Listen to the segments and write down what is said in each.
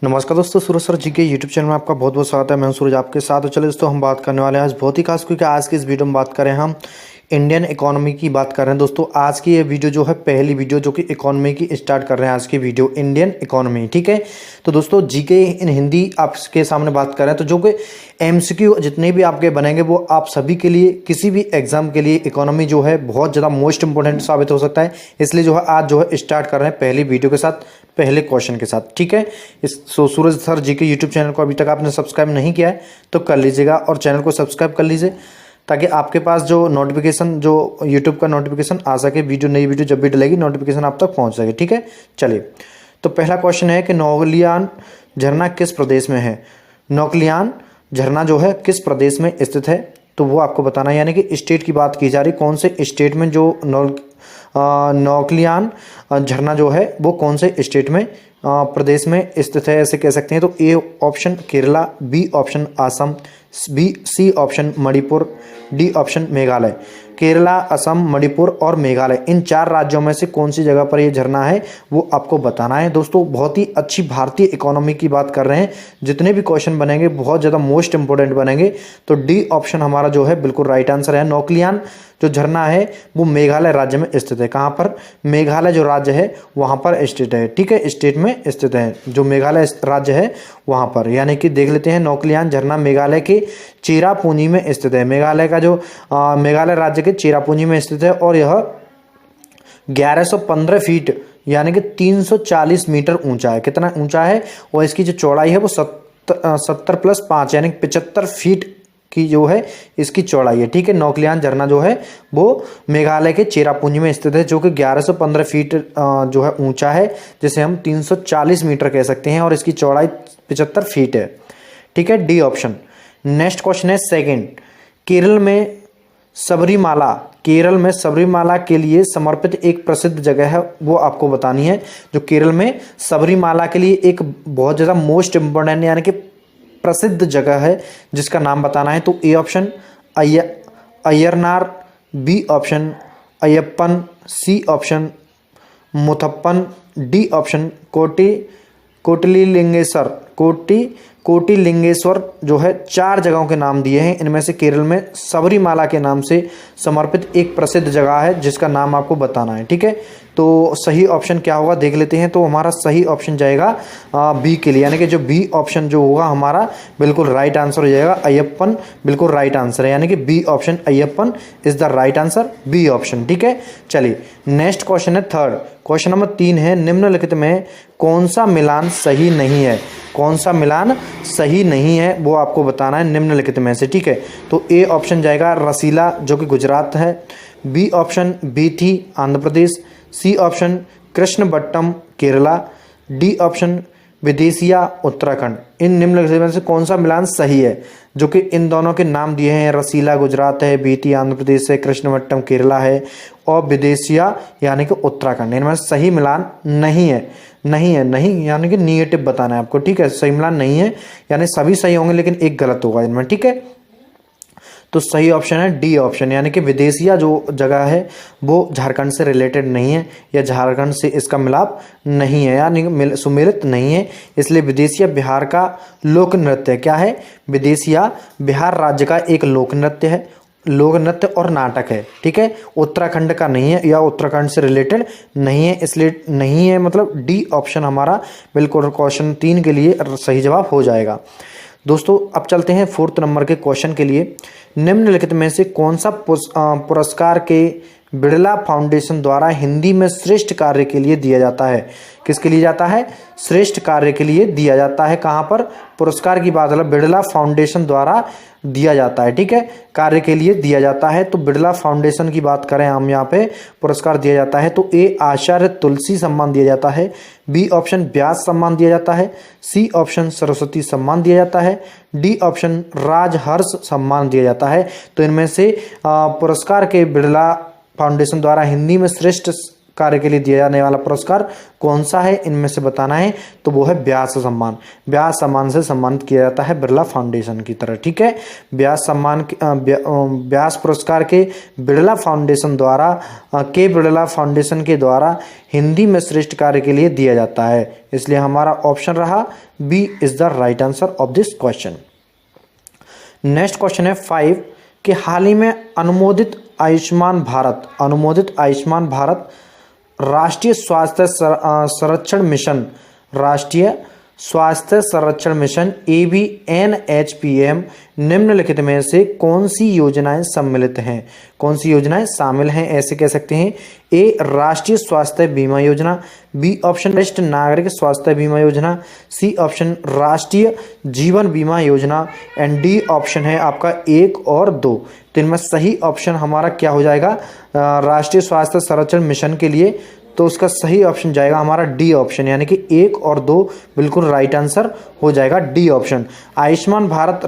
नमस्कार दोस्तों, सूरज सर जी के यूट्यूब चैनल में आपका बहुत बहुत स्वागत है। मैं हूं सूरज आपके साथ। तो चलिए दोस्तों, हम बात करने वाले हैं आज बहुत ही खास, क्योंकि आज की इस वीडियो में बात करें हम इंडियन इकोनॉमी की बात कर रहे हैं। दोस्तों आज की ये वीडियो जो है पहली वीडियो जो कि इकोनॉमी की स्टार्ट कर रहे हैं। आज की वीडियो इंडियन इकोनॉमी, ठीक है। तो दोस्तों जीके इन हिंदी आपके सामने बात कर रहे हैं। तो जो कि एमसीक्यू जितने भी आपके बनेंगे वो आप सभी के लिए, किसी भी एग्जाम के लिए इकोनॉमी जो है बहुत ज़्यादा मोस्ट इंपॉर्टेंट साबित हो सकता है। इसलिए जो है आज जो है स्टार्ट कर रहे हैं पहली वीडियो के साथ, पहले क्वेश्चन के साथ, ठीक है। सूरज सर जी के यूट्यूब चैनल को अभी तक आपने सब्सक्राइब नहीं किया है तो कर लीजिएगा और चैनल को सब्सक्राइब कर लीजिए, ताकि आपके पास जो नोटिफिकेशन, जो यूट्यूब का नोटिफिकेशन आ सके, नई वीडियो जब भी डलेगी नोटिफिकेशन आप तक पहुंच सके, ठीक है। चलिए, तो पहला क्वेश्चन है कि नौलियान झरना किस प्रदेश में है। नौलियान झरना जो है किस प्रदेश में स्थित है, तो वो आपको बताना है। यानी कि स्टेट की बात की जा रही, कौन से स्टेट में जो नौलियान झरना जो है वो कौन से स्टेट में प्रदेश में स्थित है, ऐसे कह सकते हैं। तो A option Kerala, B option Assam, C option Manipur, D option Meghalaya. Kerala, Assam, Manipur और मेघालय, इन चार राज्यों में से कौन सी जगह पर ये झरना है वो आपको बताना है। दोस्तों बहुत ही अच्छी भारतीय इकोनॉमी की बात कर रहे हैं। जितने भी क्वेश्चन बनेंगे बहुत ज़्यादा मोस्ट इंपोर्टेंट बनेंगे। तो डी ऑप्शन हमारा जो है बिल्कुल राइट आंसर है। नौलियान जो झरना है वो मेघालय राज्य में स्थित है। कहाँ पर? मेघालय जो राज्य है वहाँ पर स्थित है, ठीक है। स्टेट में स्थित है जो मेघालय राज्य है वहाँ पर। यानी कि देख लेते हैं, नौलियान झरना मेघालय के चेरापूंजी में स्थित है। मेघालय का जो मेघालय राज्य के चेरापूंजी में स्थित है और यह 1115 फीट यानी कि 340 मीटर ऊंचा है। कितना ऊंचा है? और इसकी जो चौड़ाई है वो 70+5 यानी 75 फीट की जो है इसकी चौड़ाई है, ठीक है। नौलियान झरना जो है वो मेघालय के चेरापूंजी में स्थित है, जो कि 1115 फीट जो है ऊंचा है, जिसे हम 340 मीटर कह सकते हैं, और इसकी चौड़ाई 75 फीट है, ठीक है। D option. नेक्स्ट क्वेश्चन है सेकंड, केरल में सबरीमाला के लिए समर्पित एक प्रसिद्ध जगह है, वो आपको बतानी है। जो केरल में सबरीमाला के लिए एक बहुत ज़्यादा मोस्ट इम्पोर्टेंट यानी कि प्रसिद्ध जगह है, जिसका नाम बताना है। तो A option Ayyanar, B option Ayyappan, C option Muthappan, D option Kotilingeshwara जो है। चार जगहों के नाम दिए हैं, इनमें से केरल में सबरीमाला के नाम से समर्पित एक प्रसिद्ध जगह है जिसका नाम आपको बताना है, ठीक है। तो सही ऑप्शन क्या होगा देख लेते हैं। तो हमारा सही ऑप्शन जाएगा बी के लिए, यानी कि जो बी ऑप्शन जो होगा हमारा बिल्कुल राइट आंसर हो जाएगा। अयप्पन बिल्कुल राइट आंसर है, यानी कि B option Ayyappan is the right answer, B option, ठीक है। चलिए नेक्स्ट क्वेश्चन है थर्ड। क्वेश्चन नंबर 3 है, निम्नलिखित में कौन सा मिलान सही नहीं है। कौन सा मिलान सही नहीं है वो आपको बताना है निम्नलिखित में से, ठीक है। तो ए ऑप्शन जाएगा रसीला जो कि गुजरात है, बी ऑप्शन बीथी Andhra Pradesh, C option Krishnapatnam Kerala, D option विदेशिया उत्तराखंड। इन निम्नलिखित में से कौन सा मिलान सही है? जो कि इन दोनों के नाम दिए हैं, रसीला गुजरात है, बीथी आंध्र प्रदेश है, कृष्णपट्टनम केरला है और विदेशिया यानी कि उत्तराखंड। इनमें सही मिलान नहीं है यानी कि निगेटिव बताना है आपको, ठीक है। सही मिलान नहीं है यानी सभी सही होंगे लेकिन एक गलत होगा इनमें, ठीक है। तो सही ऑप्शन है डी ऑप्शन, यानी कि विदेशिया जो जगह है वो झारखंड से रिलेटेड नहीं है या झारखंड से इसका मिलाप नहीं है, यानी सुमेलित नहीं है। इसलिए विदेशिया बिहार का लोक नृत्य है। क्या है? विदेशिया बिहार राज्य का एक लोक नृत्य है, लोक नृत्य और नाटक है, ठीक है। उत्तराखंड का नहीं है या उत्तराखंड से रिलेटेड नहीं है, इसलिए नहीं है, मतलब डी ऑप्शन हमारा बिल्कुल क्वेश्चन 3 के लिए सही जवाब हो जाएगा। दोस्तों अब चलते हैं 4th नंबर के क्वेश्चन के लिए। निम्नलिखित में से कौन सा पुरस्कार के बिड़ला फाउंडेशन द्वारा हिंदी में श्रेष्ठ कार्य के लिए दिया जाता है? किसके लिए जाता है? श्रेष्ठ कार्य के लिए दिया जाता है। कहाँ पर पुरस्कार की बात है? बिड़ला फाउंडेशन द्वारा दिया जाता है, ठीक है। कार्य के लिए दिया जाता है तो बिड़ला फाउंडेशन की बात करें हम यहाँ पे पुरस्कार दिया जाता है तो ए आचार्य तुलसी सम्मान दिया जाता है, बी ऑप्शन व्यास सम्मान दिया जाता है, सी ऑप्शन सरस्वती सम्मान दिया जाता है, डी ऑप्शन राजहर्ष सम्मान दिया जाता है। तो इनमें से पुरस्कार के बिड़ला फाउंडेशन द्वारा हिंदी में श्रेष्ठ कार्य के लिए दिया जाने वाला पुरस्कार कौन सा है, इनमें से बताना है। तो वो है व्यास सम्मान। व्यास सम्मान से सम्मानित किया जाता है बिरला फाउंडेशन की तरह, ठीक है। व्यास सम्मान व्यास पुरस्कार के बिरला फाउंडेशन के द्वारा हिंदी में श्रेष्ठ कार्य के लिए दिया जाता है। इसलिए हमारा ऑप्शन रहा B is the right answer of this question. Next question है 5 कि हाल ही में अनुमोदित आयुष्मान भारत राष्ट्रीय स्वास्थ्य संरक्षण मिशन ABNHPM निम्नलिखित में से कौन सी योजनाएं सम्मिलित हैं, कौन सी योजनाएं शामिल हैं, ऐसे कह सकते हैं। ए राष्ट्रीय स्वास्थ्य बीमा योजना, बी ऑप्शन वरिष्ठ नागरिक स्वास्थ्य बीमा योजना, सी ऑप्शन राष्ट्रीय जीवन बीमा योजना एंड डी ऑप्शन है आपका 1 और 2। तो इनमें सही ऑप्शन हमारा क्या हो जाएगा राष्ट्रीय स्वास्थ्य संरक्षण मिशन के लिए, तो उसका सही ऑप्शन जाएगा हमारा डी ऑप्शन, यानी कि 1 और 2 बिल्कुल राइट आंसर हो जाएगा डी ऑप्शन। आयुष्मान भारत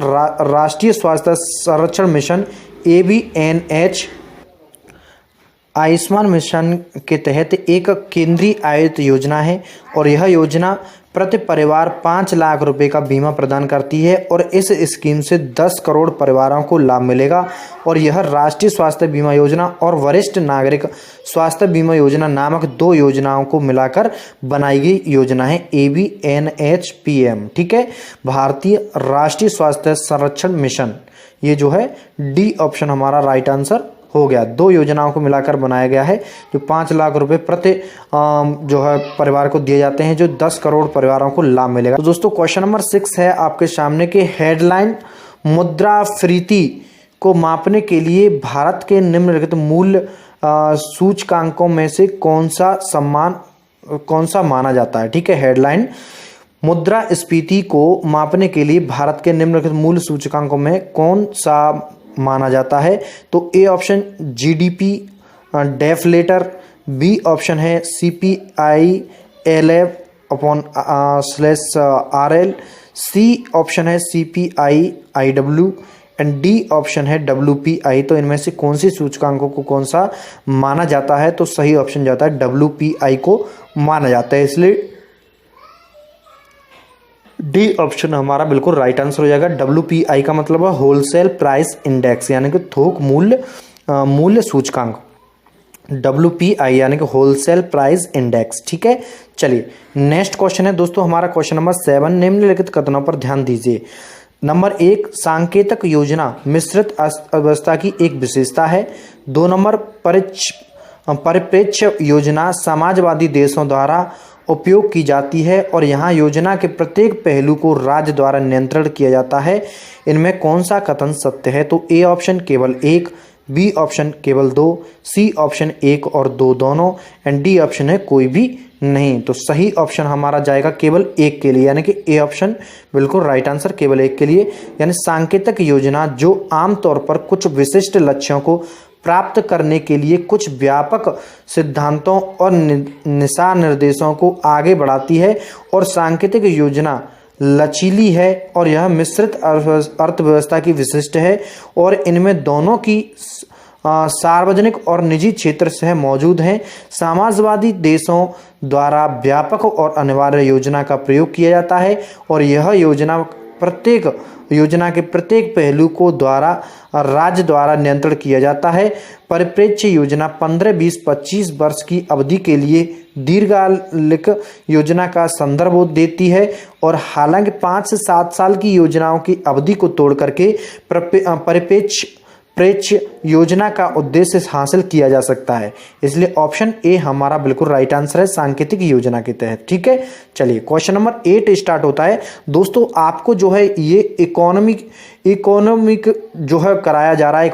राष्ट्रीय स्वास्थ्य संरक्षण मिशन ABNH आयुष्मान मिशन के तहत एक केंद्रीय आयोजित योजना है और यह योजना प्रति परिवार 5 लाख रुपए का बीमा प्रदान करती है और इस स्कीम से 10 करोड़ परिवारों को लाभ मिलेगा। और यह राष्ट्रीय स्वास्थ्य बीमा योजना और वरिष्ठ नागरिक स्वास्थ्य बीमा योजना नामक 2 योजनाओं को मिलाकर बनाई गई योजना है ABNHPM, ठीक है। भारतीय राष्ट्रीय स्वास्थ्य संरक्षण मिशन, ये जो है डी ऑप्शन हमारा राइट आंसर हो गया। 2 योजनाओं को मिलाकर बनाया गया है जो 5 लाख रुपए प्रति जो है परिवार को दिए जाते हैं, जो 10 करोड़ परिवारों को लाभ मिलेगा। तो दोस्तों क्वेश्चन नंबर 6 है आपके सामने के हेडलाइन मुद्रास्फीति को मापने के लिए भारत के निम्नलिखित मूल्य सूचकांकों में से कौन सा माना जाता है, ठीक है। हेडलाइन मुद्रास्फीति को मापने के लिए भारत के निम्नलिखित मूल्य सूचकांकों में कौन सा माना जाता है। तो A option GDP deflator, B option है CPI LF/RL, सी ऑप्शन है CPI IW and D option है WPI। तो इनमें से कौन सी सूचकांकों को कौन सा माना जाता है, तो सही ऑप्शन जाता है WPI को माना जाता है, इसलिए डी ऑप्शन हमारा बिल्कुल राइट आंसर हो जाएगा। WPI का मतलब है होलसेल प्राइस इंडेक्स, यानी कि थोक मूल्य सूचकांक। WPI यानी कि होलसेल प्राइस इंडेक्स, ठीक है। चलिए नेक्स्ट क्वेश्चन है दोस्तों हमारा क्वेश्चन नंबर 7। निम्नलिखित कथनों पर ध्यान दीजिए। नंबर 1 सांकेतिक योजना मिश्रित अर्थव्यवस्था की एक विशेषता है। 2 नंबर परिप्रेक्ष्य योजना समाजवादी देशों द्वारा उपयोग की जाती है और यहाँ योजना के प्रत्येक पहलू को राज्य द्वारा नियंत्रण किया जाता है। इनमें कौन सा कथन सत्य है। तो ए ऑप्शन केवल 1, बी ऑप्शन केवल 2, सी ऑप्शन 1 और 2 दोनों एंड डी ऑप्शन है कोई भी नहीं। तो सही ऑप्शन हमारा जाएगा केवल 1 के लिए, यानी कि ए ऑप्शन बिल्कुल राइट आंसर केवल 1 के लिए। यानी सांकेतिक योजना जो आमतौर पर कुछ विशिष्ट लक्ष्यों को प्राप्त करने के लिए कुछ व्यापक सिद्धांतों और दिशा निर्देशों को आगे बढ़ाती है और सांकेतिक योजना लचीली है और यह मिश्रित अर्थव्यवस्था की विशिष्ट है और इनमें दोनों की सार्वजनिक और निजी क्षेत्र से मौजूद हैं। समाजवादी देशों द्वारा व्यापक और अनिवार्य योजना का प्रयोग किया जाता है और यह योजना के प्रत्येक पहलू को राज्य द्वारा नियंत्रण किया जाता है। परिप्रेक्ष्य योजना 15, 20, 25 वर्ष की अवधि के लिए दीर्घकालिक योजना का संदर्भ देती है और हालांकि 5 से 7 साल की योजनाओं की अवधि को तोड़ करके परिप्रेक्ष्य योजना का उद्देश्य हासिल किया जा सकता है। इसलिए ऑप्शन ए हमारा बिल्कुल राइट आंसर है सांकेतिक योजना के तहत, ठीक है। चलिए क्वेश्चन नंबर 8 स्टार्ट होता है। दोस्तों आपको जो है ये इकोनॉमिक जो है कराया जा रहा है,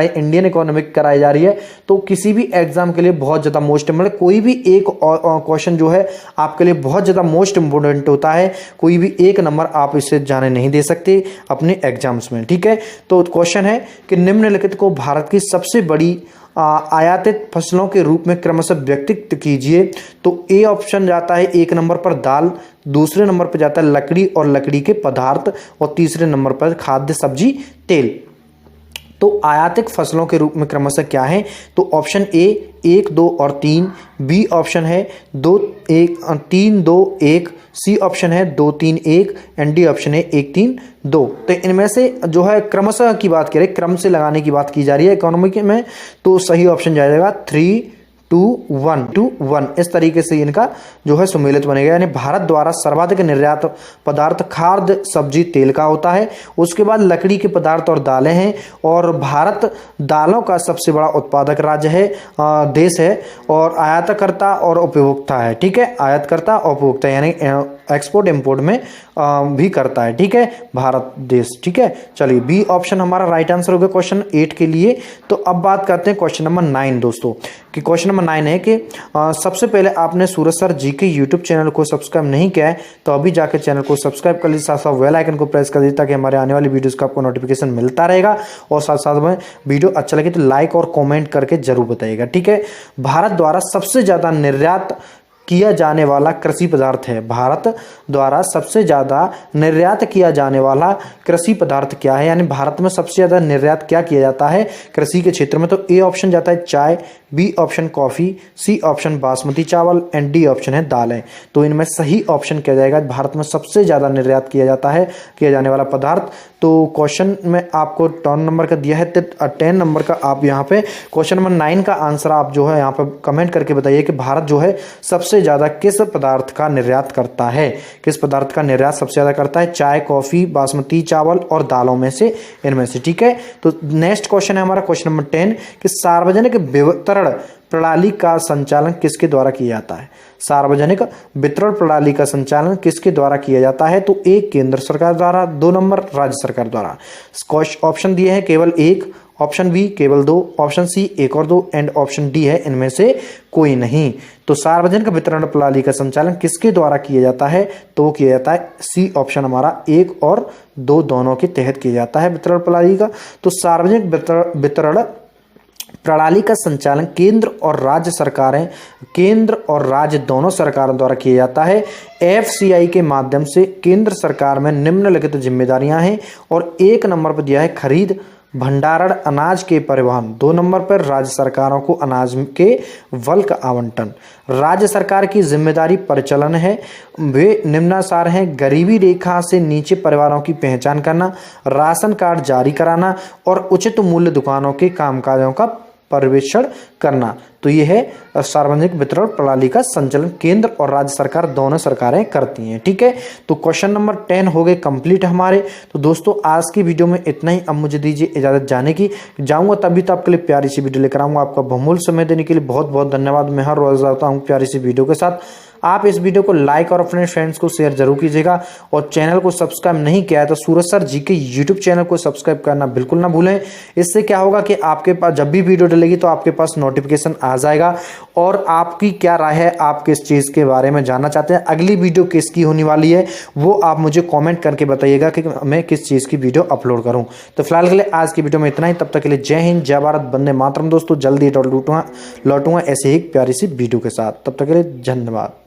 इंडियन इकोनॉमिक कराई जा रही है। तो किसी भी एग्जाम के लिए बहुत ज़्यादा मोस्ट मतलब कोई भी एक क्वेश्चन जो है आपके लिए बहुत ज़्यादा मोस्ट इंपोर्टेंट होता है। कोई भी एक नंबर आप इससे जाने नहीं दे सकते अपने एग्जाम्स में, ठीक है। तो क्वेश्चन है कि निम्नलिखित को भारत की सबसे बड़ी आयातित फसलों के रूप में क्रमशः व्यक्तित्व कीजिए। तो ए ऑप्शन जाता है 1 नंबर पर दाल, दूसरे नंबर पर जाता है लकड़ी और लकड़ी के पदार्थ और तीसरे नंबर पर खाद्य सब्जी तेल। तो आयातित फसलों के रूप में क्रमशः क्या है? तो ऑप्शन ए 1, 2 और 3, बी ऑप्शन है 2, 1, 3, 2, 1, सी ऑप्शन है 2, 3, 1 एंड डी ऑप्शन है 1, 3, 2। तो इनमें से जो है क्रमशः की बात करें, क्रम से लगाने की बात की जा रही है इकोनॉमिक में, तो सही ऑप्शन जाएगा 3, 2, 1, 2, 1। इस तरीके से इनका जो है सुमेलित बनेगा। यानी भारत द्वारा सर्वाधिक निर्यात पदार्थ खाद्य सब्जी तेल का होता है, उसके बाद लकड़ी के पदार्थ और दालें हैं, और भारत दालों का सबसे बड़ा उत्पादक राज्य है, देश है, और आयातकर्ता और उपभोक्ता है। ठीक है, आयातकर्ता और उपभोक्ता यानी एक्सपोर्ट इंपोर्ट में भी करता है। ठीक है, भारत देश। ठीक है, चलिए बी ऑप्शन हमारा राइट आंसर हो गया क्वेश्चन 8 के लिए। तो अब बात करते हैं क्वेश्चन नंबर 9 दोस्तों, कि क्वेश्चन नंबर 9 है कि सबसे पहले आपने सूरज सर जी के यूट्यूब चैनल को सब्सक्राइब नहीं किया है तो अभी जाकर चैनल को सब्सक्राइब कर लीजिए, साथ साथ बेल आइकन को प्रेस कर दीजिए ताकि हमारे आने वाली वीडियोस का आपको नोटिफिकेशन मिलता रहेगा। और साथ साथ में वीडियो अच्छा लगे तो लाइक और कॉमेंट करके जरूर बताइएगा। ठीक है, भारत द्वारा सबसे ज़्यादा निर्यात किया जाने वाला कृषि पदार्थ है, भारत द्वारा सबसे ज़्यादा निर्यात किया जाने वाला कृषि पदार्थ क्या है? यानी भारत में सबसे ज़्यादा निर्यात क्या किया जाता है कृषि के क्षेत्र में? तो ए ऑप्शन जाता है चाय, B option coffee, C option basmati चावल एंड डी ऑप्शन है दालें। तो इनमें सही ऑप्शन क्या जाएगा? भारत में सबसे ज़्यादा निर्यात किया जाता है, किया जाने वाला पदार्थ। तो क्वेश्चन में आपको 10 नंबर का दिया है, 10 नंबर का आप यहाँ पे क्वेश्चन नंबर 9 का आंसर आप जो है यहाँ पे कमेंट करके बताइए कि भारत जो है सबसे ज़्यादा किस पदार्थ का निर्यात करता है, किस पदार्थ का निर्यात सबसे ज़्यादा करता है? चाय, कॉफ़ी, बासमती चावल और दालों में से, इनमें से। ठीक है, तो नेक्स्ट क्वेश्चन है हमारा क्वेश्चन नंबर 10 कि सार्वजनिक वितरण प्रणाली का संचालन किसके द्वारा किया जाता है? सार्वजनिक वितरण प्रणाली का संचालन किसके द्वारा किया जाता है? तो एक केंद्र सरकार द्वारा, 2 नंबर राज्य सरकार द्वारा। ऑप्शन दिए हैं केवल 1, ऑप्शन बी केवल 2, ऑप्शन सी 1 और 2 एंड ऑप्शन डी है इनमें से कोई नहीं। तो सार्वजनिक वितरण प्रणाली का संचालन किसके द्वारा किया जाता है? तो वो किया जाता है सी ऑप्शन हमारा 1 और 2 दोनों के तहत किया जाता है वितरण प्रणाली का। तो सार्वजनिक वितरण प्रणाली का संचालन केंद्र और राज्य सरकारें, केंद्र और राज्य दोनों सरकारों द्वारा किया जाता है। एफसीआई के माध्यम से केंद्र सरकार में निम्नलिखित जिम्मेदारियां हैं, और 1 नंबर पर दिया है खरीद, भंडारण, अनाज के परिवहन। 2 नंबर पर राज्य सरकारों को अनाज के बल्क आवंटन। राज्य सरकार की जिम्मेदारी परिचालन है, वे निम्नानुसार हैं: गरीबी रेखा से नीचे परिवारों की पहचान करना, राशन कार्ड जारी कराना और उचित मूल्य दुकानों के कामकाजों का पर्यवेक्षण करना। तो ये है सार्वजनिक वितरण प्रणाली का संचालन केंद्र और राज्य सरकार दोनों सरकारें करती हैं। ठीक है, तो क्वेश्चन नंबर 10 हो गए कंप्लीट हमारे। तो दोस्तों आज की वीडियो में इतना ही। अब मुझे दीजिए इजाजत जाने की, जाऊंगा तभी तो आपके लिए प्यारी सी वीडियो लेकर आऊंगा। आपका बहुमूल्य समय देने के लिए बहुत बहुत धन्यवाद। मैं हर रोज आता हूँ प्यारी सी वीडियो के साथ। आप इस वीडियो को लाइक और अपने फ्रेंड्स को शेयर जरूर कीजिएगा, और चैनल को सब्सक्राइब नहीं किया है तो सूरज सर जी के यूट्यूब चैनल को सब्सक्राइब करना बिल्कुल ना भूलें। इससे क्या होगा कि आपके पास जब भी वीडियो डलेगी तो आपके पास नोटिफिकेशन आ जाएगा। और आपकी क्या राय है, आप किस चीज़ के बारे में जानना चाहते हैं, अगली वीडियो किसकी होने वाली है, वो आप मुझे कॉमेंट करके बताइएगा कि मैं किस चीज़ की वीडियो अपलोड करूँ। तो फिलहाल के लिए आज की वीडियो में इतना ही। तब तक के लिए जय हिंद, जय भारत, वंदे मातरम। दोस्तों जल्दी लौटूंगा ऐसे ही प्यारी सी वीडियो के साथ। तब तक के लिए धन्यवाद।